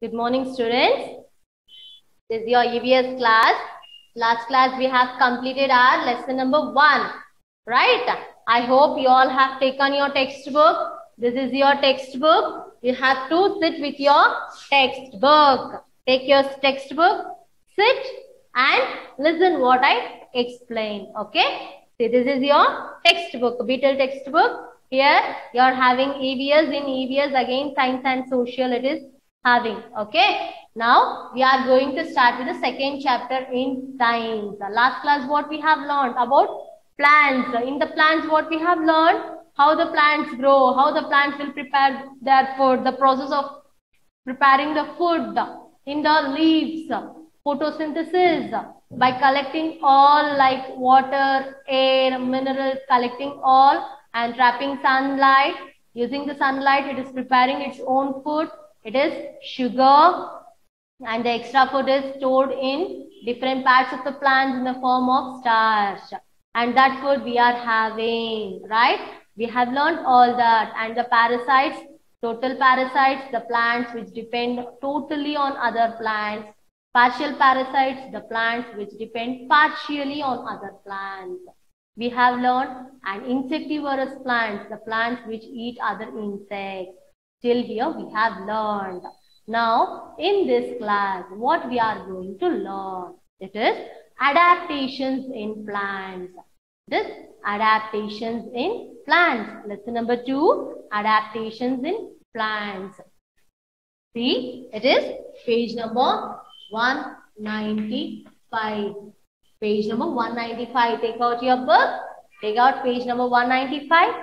Good morning, students. This is your EVS class. Last class we have completed our lesson number 1. Right? I hope you all have taken your textbook. This is your textbook. You have to sit with your textbook. Take your textbook, sit and listen what I explain. Okay? See, this is your textbook, Beetle textbook. Here you are having EVS. In EVS again science and social it is having. Okay? Now we are going to start with the second chapter in science. Last class what we have learned about plants. In the plants what we have learned, how the plants grow, how the plants will prepare their food, the process of preparing the food in the leaves, photosynthesis by collecting all like water, air, minerals, collecting all and trapping sunlight. Using the sunlight, it is preparing its own food. It is sugar, and the extra food is stored in different parts of the plant in the form of starch. And that food we are having, right? We have learned all that. And the parasites, total parasites, the plants which depend totally on other plants. Partial parasites, the plants which depend partially on other plants. We have learned and insectivorous plants, the plants which eat other insects. Till here we have learned. Now, in this class, what we are going to learn? It is adaptations in plants. This adaptations in plants. Lesson number 2, adaptations in plants. See, it is page number 195. Page number 195. Take out your book. Take out page number 195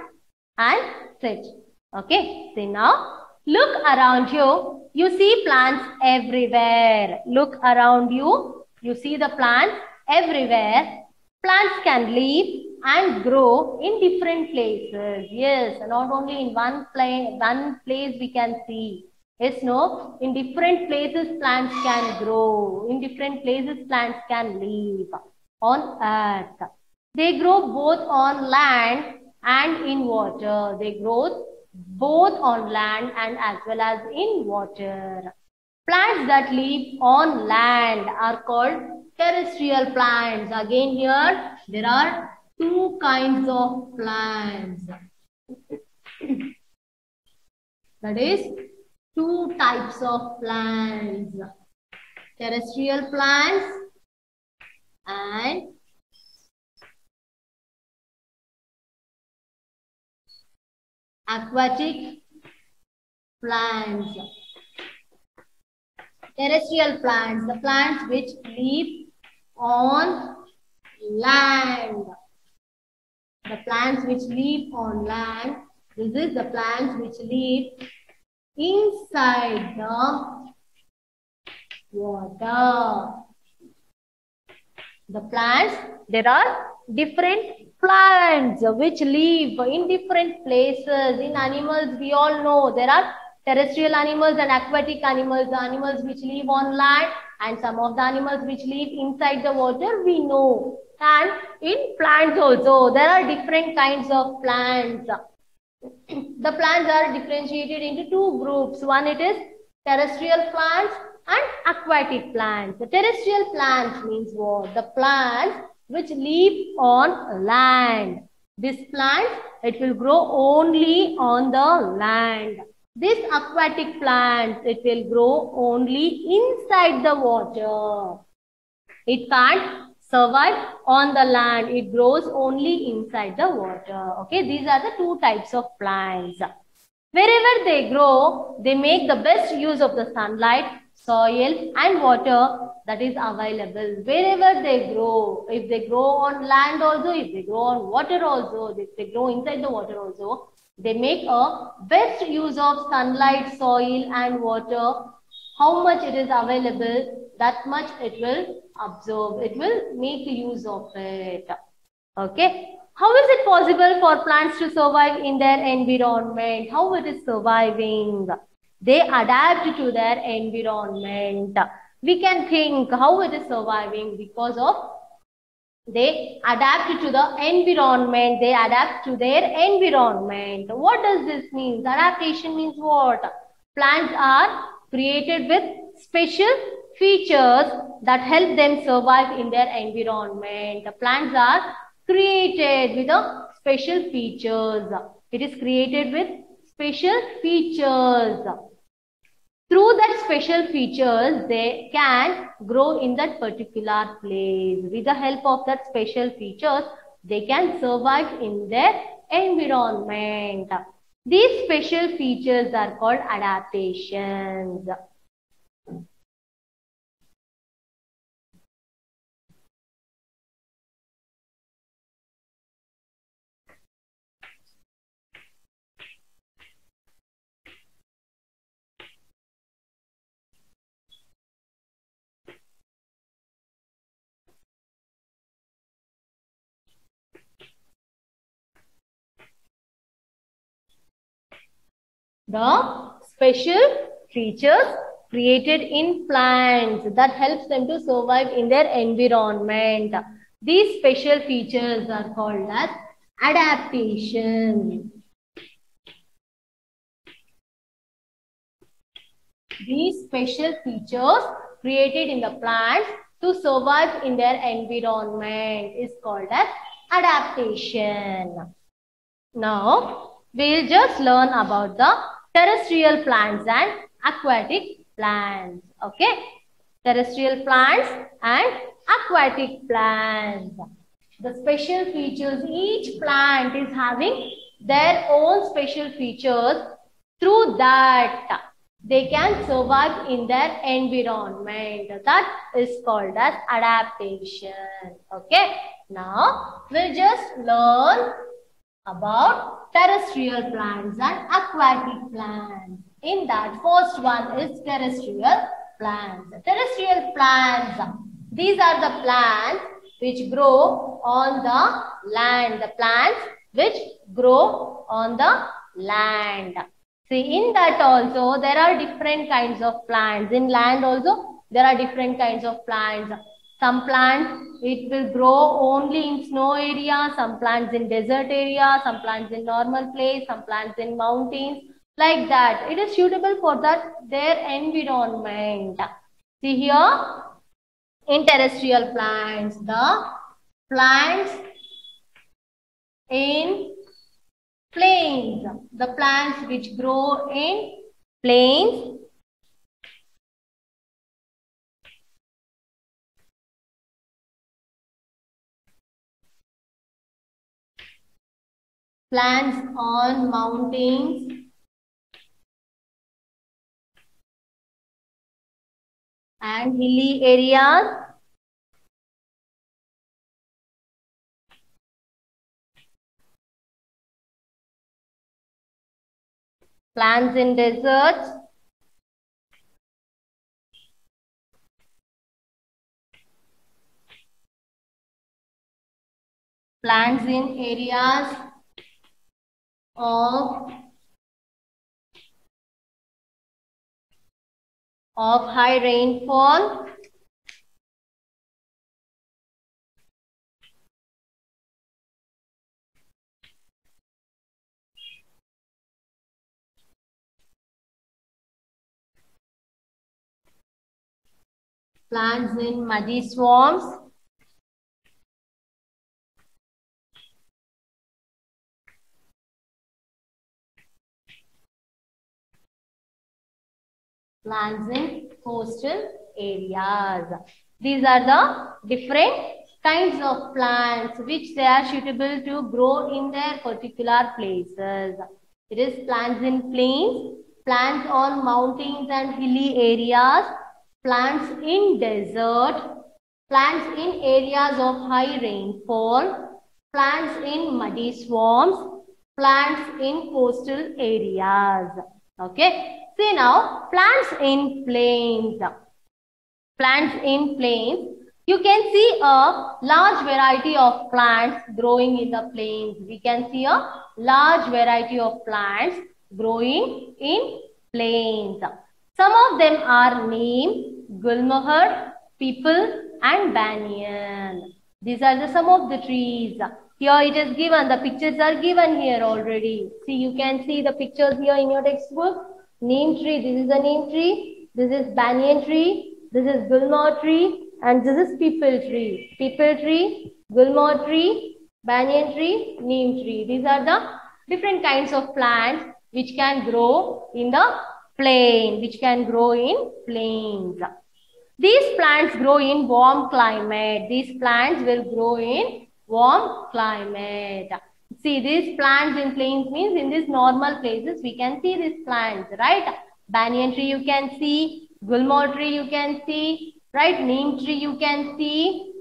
and sit. Okay. See now, look around you. You see plants everywhere. Look around you. You see the plants everywhere. Plants can live and grow in different places. Yes, not only in one place we can see. Yes, no, in different places plants can grow. In different places plants can live on earth. They grow both on land and in water. They grow both on land and as well as in water. Plants that live on land are called terrestrial plants. Again here, there are two kinds of plants. That is, two types of plants. Terrestrial plants and aquatic plants. Terrestrial plants, the plants which live on land. The plants which live on land, this is the plants which live inside the water. The plants, there are different plants which live in different places. In animals, we all know there are terrestrial animals and aquatic animals. The animals which live on land and some of the animals which live inside the water, we know. And in plants also, there are different kinds of plants. The plants are differentiated into two groups. One, it is terrestrial plants and aquatic plants. The terrestrial plants means what? The plants which live on land. This plant, it will grow only on the land. This aquatic plant, it will grow only inside the water. It can't survive on the land. It grows only inside the water. Okay, these are the two types of plants. Wherever they grow, they make the best use of the sunlight, soil and water that is available. Wherever they grow, if they grow on land also, if they grow on water also, if they grow inside the water also, they make a best use of sunlight, soil and water. How much it is available, that much it will absorb. It will make use of it. Okay. How is it possible for plants to survive in their environment? How it is surviving? They adapt to their environment. We can think how it is surviving because of they adapt to the environment. They adapt to their environment. What does this mean? Adaptation means what? Plants are created with special features that help them survive in their environment. The plants are created with a special features. It is created with special features. Through that special features, they can grow in that particular place. With the help of that special features, they can survive in their environment. These special features are called adaptations. The special features created in plants that helps them to survive in their environment. These special features are called as adaptation. These special features created in the plants to survive in their environment is called as adaptation. Now, we'll just learn about the terrestrial plants and aquatic plants. Okay? Terrestrial plants and aquatic plants. The special features, each plant is having their own special features. Through that, they can survive in their environment. That is called as adaptation. Okay? Now, we'll just learn about terrestrial plants and aquatic plants. In that, first one is terrestrial plants. Terrestrial plants, these are the plants which grow on the land. The plants which grow on the land. See, in that also, there are different kinds of plants. In land also, there are different kinds of plants. Some plants, it will grow only in snow area, some plants in desert area, some plants in normal place, some plants in mountains, like that. It is suitable for that, their environment. See here, in terrestrial plants, the plants in plains, the plants which grow in plains, plants on mountains, and hilly areas, plants in deserts, plants in areas of high rainfall, plants in muddy swamps, plants in coastal areas. These are the different kinds of plants which they are suitable to grow in their particular places. It is plants in plains, plants on mountains and hilly areas, plants in desert, plants in areas of high rainfall, plants in muddy swamps, plants in coastal areas. Okay. See now, plants in plains. Plants in plains. You can see a large variety of plants growing in the plains. We can see a large variety of plants growing in plains. Some of them are neem, gulmohar, peepal, and banyan. These are some of the trees. Here it is given. The pictures are given here already. See, you can see the pictures here in your textbook. Neem tree. This is a neem tree. this is banyan tree, this is gulmohar tree, and this is peepal tree. Peepal tree, gulmohar tree, banyan tree, neem tree. These are the different kinds of plants which can grow in the plain, which can grow in plains. These plants grow in warm climate. These plants will grow in warm climate. See, these plants in plains means in these normal places we can see these plants, right? Banyan tree you can see, gulmohar tree you can see, right? Neem tree you can see.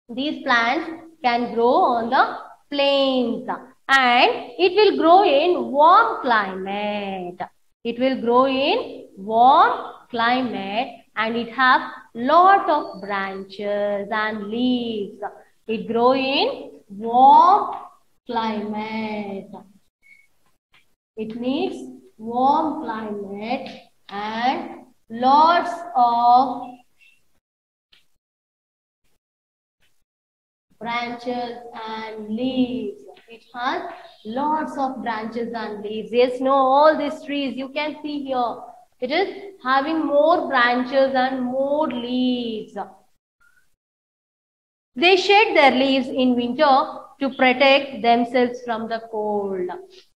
These plants can grow on the plains and it will grow in warm climate. It will grow in warm climate and it has lot of branches and leaves. It grow in warm climate. It needs warm climate and lots of branches and leaves. It has lots of branches and leaves. Yes, no, all these trees you can see here. It is having more branches and more leaves. They shed their leaves in winter to protect themselves from the cold.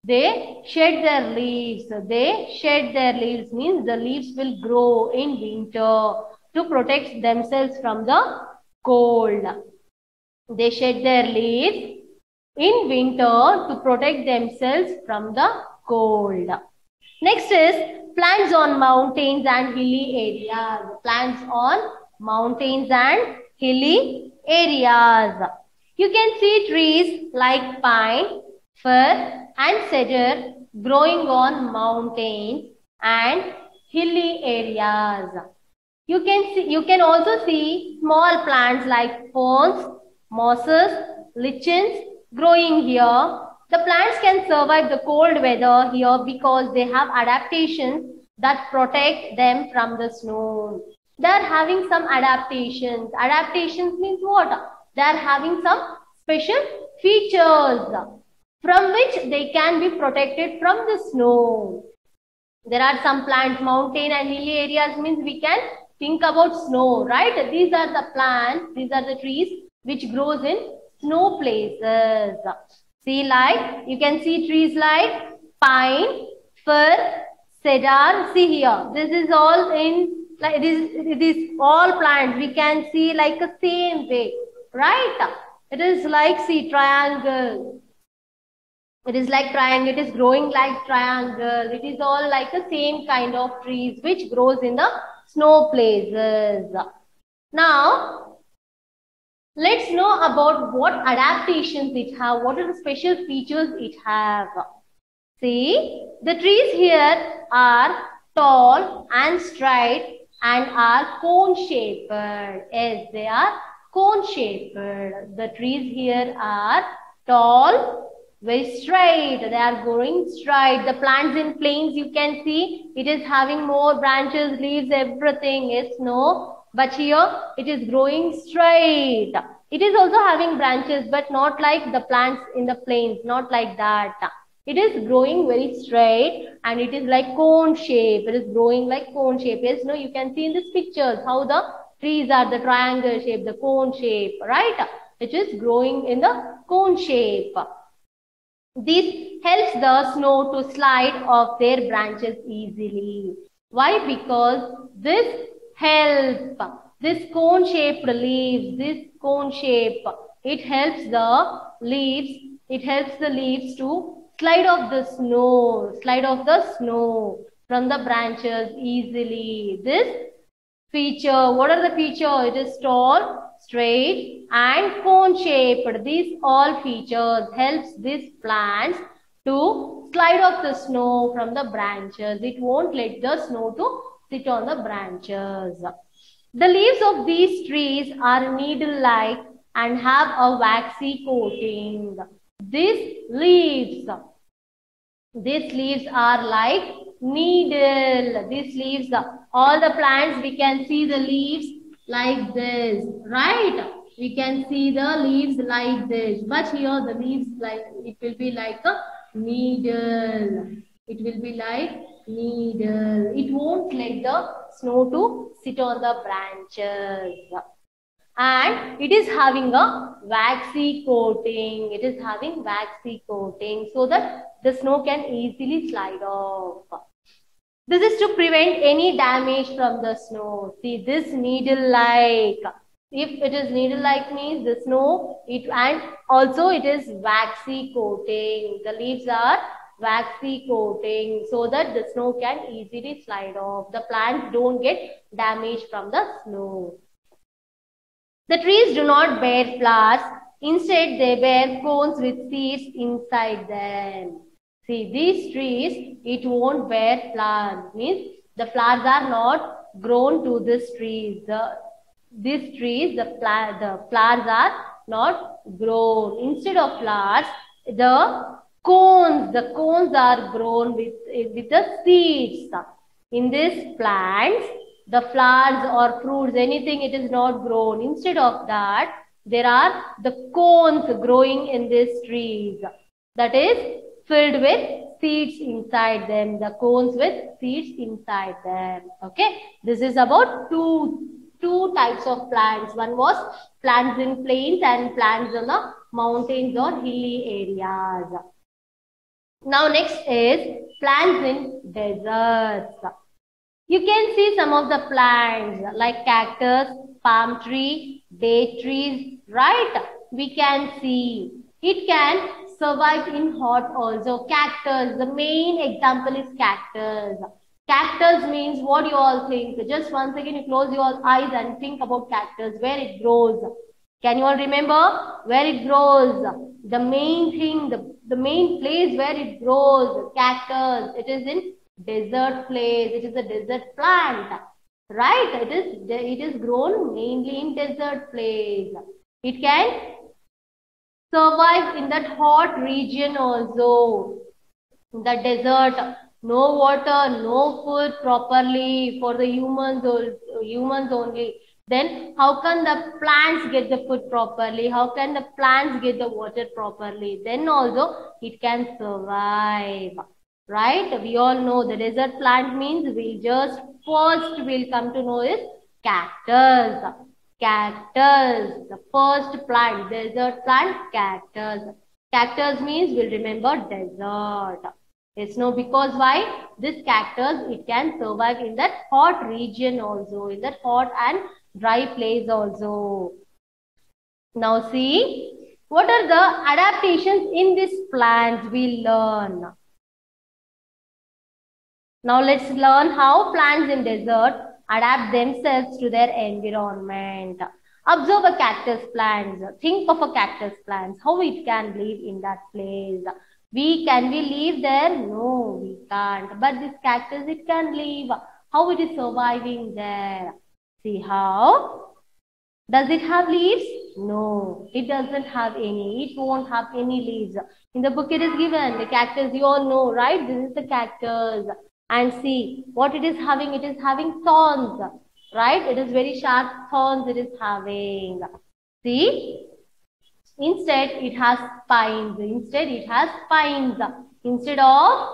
They shed their leaves. They shed their leaves means the leaves will grow in winter to protect themselves from the cold. They shed their leaves in winter to protect themselves from the cold. Next is plants on mountains and hilly areas. Plants on mountains and hilly areas. You can see trees like pine, fir and cedar growing on mountains and hilly areas. You can also see small plants like ferns, mosses, lichens growing here. The plants can survive the cold weather here because they have adaptations that protect them from the snow. They are having some adaptations. Adaptations means what? They are having some special features from which they can be protected from the snow. There are some plants, mountain and hilly areas means we can think about snow, right? These are the plants, these are the trees which grows in snow places. See, like you can see trees like pine, fir, cedar. See here, this is all in like this all plants we can see like a same way, right? It is like, see, triangle. It is like triangle. It is growing like triangle. It is all like the same kind of trees which grows in the snow places. Now, let's know about what adaptations it have. What are the special features it have? See, the trees here are tall and straight and are cone-shaped. Yes, they are cone-shaped. The trees here are tall, very straight. They are growing straight. The plants in plains you can see it is having more branches, leaves, everything. Yes, no. But here it is growing straight. It is also having branches, but not like the plants in the plains, not like that. It is growing very straight and it is like cone shape. It is growing like cone shape. Yes, no, you can see in these pictures how the trees are the triangle shape, the cone shape, right? It is growing in the cone shape. This helps the snow to slide off their branches easily. Why? Because this help, this cone shaped leaves, this cone shape, it helps the leaves to slide off the snow from the branches easily. This feature, what are the feature? It is tall, straight and cone shaped. These all features helps these plants to slide off the snow from the branches. It won't let the snow to sit on the branches. The leaves of these trees are needle-like and have a waxy coating. These leaves are like needle. These leaves, all the plants we can see the leaves like this, right? We can see the leaves like this, but here the leaves like it will be like a needle. It will be like needle. It won't let the snow to sit on the branches. And it is having a waxy coating. It is having waxy coating so that the snow can easily slide off. This is to prevent any damage from the snow. See this needle-like. If it is needle-like means the snow, and also it is waxy coating. The leaves are waxy coating so that the snow can easily slide off. The plants don't get damaged from the snow. The trees do not bear flowers. Instead, they bear cones with seeds inside them. See, these trees, it won't bear flowers. Means the flowers are not grown to these trees. These trees, the flowers are not grown. Instead of flowers, the cones are grown with the seeds. In these plants, the flowers or fruits, anything, it is not grown. Instead of that, there are the cones growing in these trees. That is filled with seeds inside them. The cones with seeds inside them. Okay. This is about two types of plants. One was plants in plains and plants on the mountains or hilly areas. Now next is plants in deserts. You can see some of the plants like cactus, palm tree, date trees, right? We can see. It can survive in hot also. Cactus, the main example is cactus. Cactus means what you all think. Just once again you close your eyes and think about cactus, where it grows. Can you all remember where it grows? The main thing, the main place where it grows, cactus, it is in desert place. It is a desert plant, right? It is grown mainly in desert place. It can survive in that hot region also. In the desert, no water, no food properly for the humans only. Then how can the plants get the food properly? How can the plants get the water properly? Then also it can survive. Right? We all know the desert plant means we'll come to know is cactus. Cactus, the first plant, desert plant, cactus. Cactus means we'll remember desert. Yes, no, because why? This cactus, it can survive in that hot region also, in that hot and dry place also. Now see, what are the adaptations in these plants we learn? Now let's learn how plants in desert adapt themselves to their environment. Observe a cactus plant. Think of a cactus plant. How it can live in that place. Can we live there? No, we can't. But this cactus, it can live. How it is surviving there? See how? Does it have leaves? No, it doesn't have any. It won't have any leaves. In the book it is given. The cactus, you all know, right? This is the cactus. And see what it is having. It is having thorns, right? It is very sharp thorns it is having. See, instead it has spines. Instead of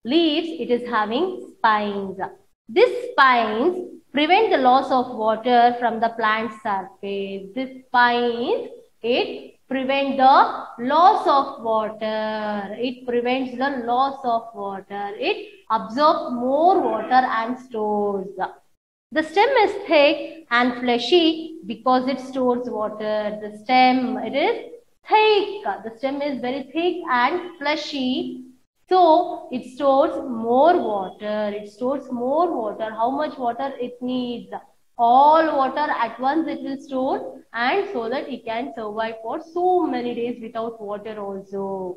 leaves, it is having spines. These spines prevent the loss of water from the plant surface. These spines, it prevent the loss of water. It prevents the loss of water. It absorbs more water and stores. The stem is thick and fleshy because it stores water. The stem, it is thick. The stem is very thick and fleshy. So it stores more water. It stores more water. How much water it needs? All water at once it will store, and so that it can survive for so many days without water also.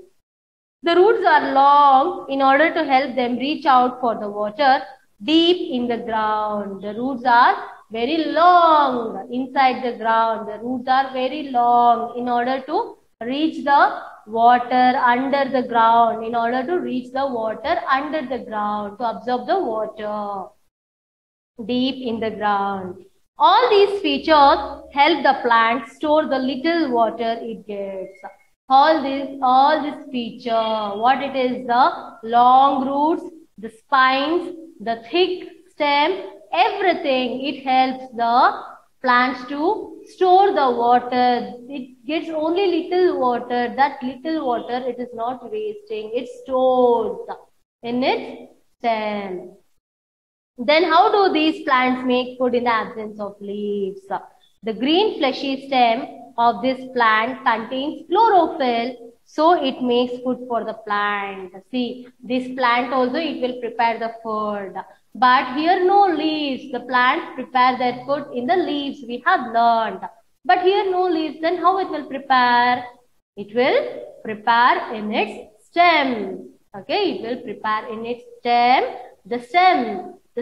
The roots are long in order to help them reach out for the water deep in the ground. The roots are very long inside the ground. The roots are very long in order to reach the water under the ground. In order to reach the water under the ground, to absorb the water deep in the ground. All these features help the plant store the little water it gets. all this feature. What it is? The long roots, the spines, the thick stem, everything. It helps the plants to store the water. It gets only little water. That little water, it is not wasting. It stores in its stem. Then how do these plants make food in the absence of leaves? The green fleshy stem of this plant contains chlorophyll, so it makes food for the plant. See, this plant also, it will prepare the food. But here no leaves. The plants prepare their food in the leaves. We have learned. But here no leaves. Then how it will prepare? It will prepare in its stem. Okay, it will prepare in its stem. The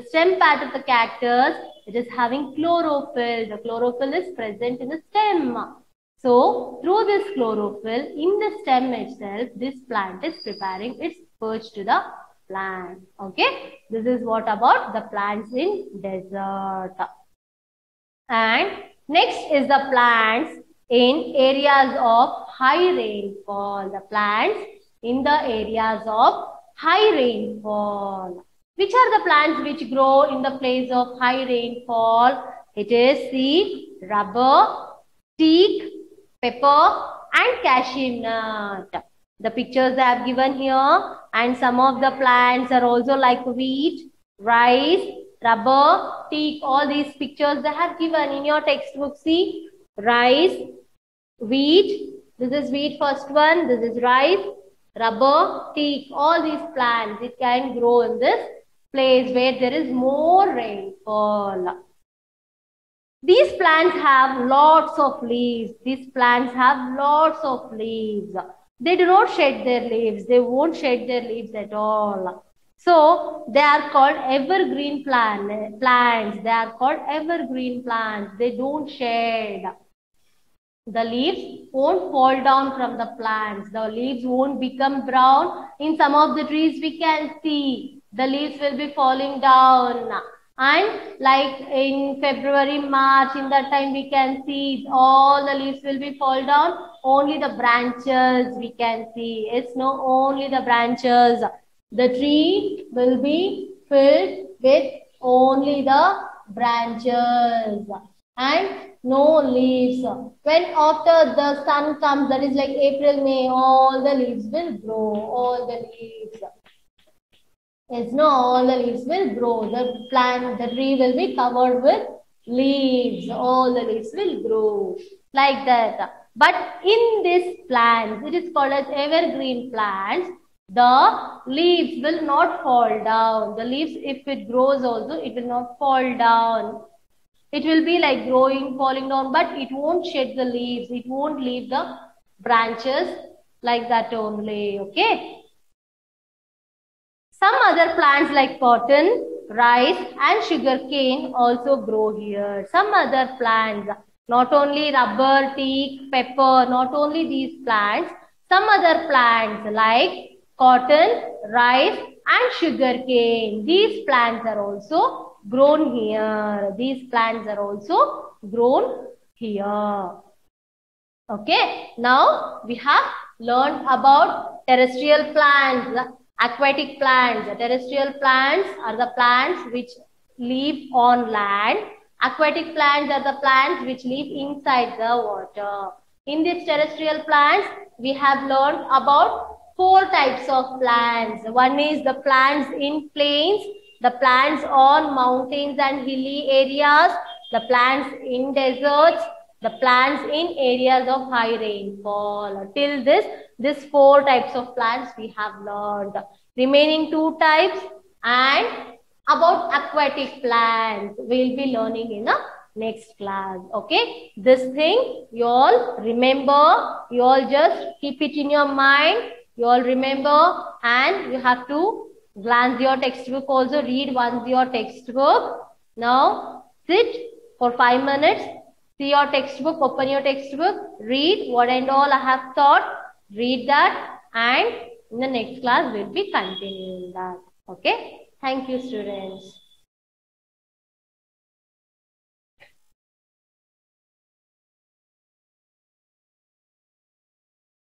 stem part of the cactus, it is having chlorophyll. The chlorophyll is present in the stem. So, through this chlorophyll in the stem itself, this plant is preparing its food to the plant. Okay, this is what about the plants in desert. And next is the plants in areas of high rainfall. The plants in the areas of high rainfall. Which are the plants which grow in the place of high rainfall? It is the rubber, teak, pepper and cashew nut. The pictures I have given here, and some of the plants are also like wheat, rice, rubber, teak. All these pictures they have given in your textbook. See, rice, wheat. This is wheat first one. This is rice, rubber, teak. All these plants, it can grow in this place where there is more rainfall. These plants have lots of leaves. These plants have lots of leaves. They do not shed their leaves. They won't shed their leaves at all. So, they are called evergreen plants. They are called evergreen plants. They don't shed. The leaves won't fall down from the plants. The leaves won't become brown. In some of the trees, we can see the leaves will be falling down. And like in February, March, in that time we can see all the leaves will be fall down. Only the branches we can see. It's no only the branches. The tree will be filled with only the branches and no leaves. When after the sun comes, that is like April, May, all the leaves will grow. All the leaves. Yes, no, all the leaves will grow. The plant, the tree will be covered with leaves. All the leaves will grow like that. But in this plant, it is called as evergreen plants. The leaves will not fall down. The leaves, if it grows also, it will not fall down. It will be like growing, falling down, but it won't shed the leaves. It won't leave the branches like that only. Okay. Some other plants like cotton, rice and sugarcane also grow here. Some other plants, not only rubber, teak, pepper, not only these plants, some other plants like cotton, rice and sugarcane. These plants are also grown here. These plants are also grown here. Okay, now we have learned about terrestrial plants. Aquatic plants. The terrestrial plants are the plants which live on land. Aquatic plants are the plants which live inside the water. In these terrestrial plants, we have learned about 4 types of plants. One is the plants in plains, the plants on mountains and hilly areas, the plants in deserts, the plants in areas of high rainfall. Till this 4 types of plants we have learned. Remaining 2 types and about aquatic plants we'll be learning in the next class. Okay, this thing you all remember, you all just keep it in your mind, you all remember, and you have to glance your textbook also, read once your textbook. Now sit for 5 minutes. See your textbook, open your textbook, read what and all I have taught, read that, and in the next class we'll be continuing that. Okay, thank you students.